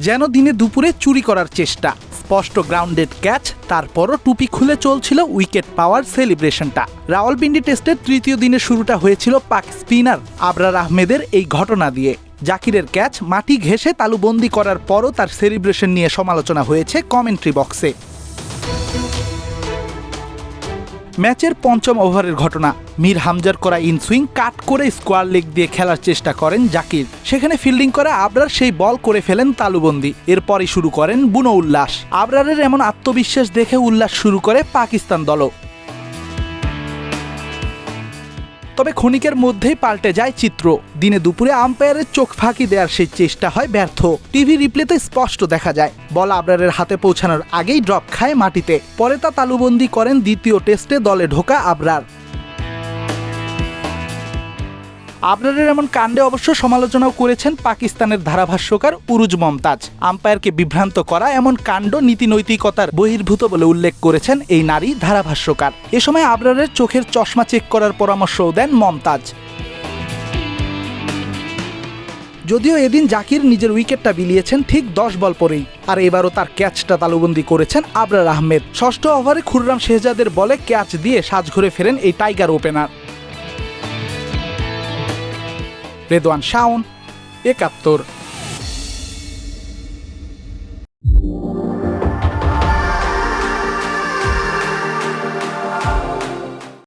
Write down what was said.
যেন দিনে দুপুরে চুরি করার চেষ্টা। স্পষ্ট গ্রাউন্ডেড ক্যাচ, তারপরও টুপি খুলে চলছিল উইকেট পাওয়ার সেলিব্রেশনটা। রাওয়ালপিন্ডি টেস্টের তৃতীয় দিনের শুরুটা হয়েছিল পাক স্পিনার আবরার আহমেদের এই ঘটনা দিয়ে। জাকিরের ক্যাচ মাটি ঘেঁষে তালুবন্দি করার পরও তার সেলিব্রেশন নিয়ে সমালোচনা হয়েছে কমেন্ট্রি বক্সে। ম্যাচের পঞ্চম ওভারের ঘটনা। মীর হামজার করা ইনসুইং কাট করে স্কোয়ার লেগ দিয়ে খেলার চেষ্টা করেন জাকির। সেখানে ফিল্ডিং করা আবরার সেই বল করে ফেলেন তালুবন্দি। এরপরই শুরু করেন বুনো উল্লাস। আবরারের এমন আত্মবিশ্বাস দেখে উল্লাস শুরু করে পাকিস্তান দলও। তবে ক্ষণিকের মধ্যেই পাল্টে যায় চিত্র। দিনে দুপুরে আম্পায়ারের চোখ ফাঁকি দেওয়ার সেই চেষ্টা হয় ব্যর্থ। টিভি রিপ্লেতে স্পষ্ট দেখা যায় বল আবরারের হাতে পৌঁছানোর আগেই ড্রপ খায় মাটিতে। পরে তা তালুবন্দি করেন দ্বিতীয় টেস্টে দলে ঢোকা আবরার। আবরারের এমন কাণ্ডে অবশ্য সমালোচনাও করেছেন পাকিস্তানের ধারাভাষ্যকার উরুজ মমতাজ। আম্পায়ারকে বিভ্রান্ত করা এমন কাণ্ড নীতিনৈতিকতার বহির্ভূত বলে উল্লেখ করেছেন এই নারী ধারাভাষ্যকার। এ সময় আবরারের চোখের চশমা চেক করার পরামর্শও দেন মমতাজ। যদিও এদিন জাকির নিজের উইকেটটা বিলিয়েছেন ঠিক 10 বল পরেই, আর এবারও তার ক্যাচটা তালুবন্দি করেছেন আবরার আহমেদ। ষষ্ঠ ওভারে খুররাম শেহজাদের বলে ক্যাচ দিয়ে সাজঘরে ফেরেন এই টাইগার ওপেনার। রেদওয়ান শাওন, ৭১।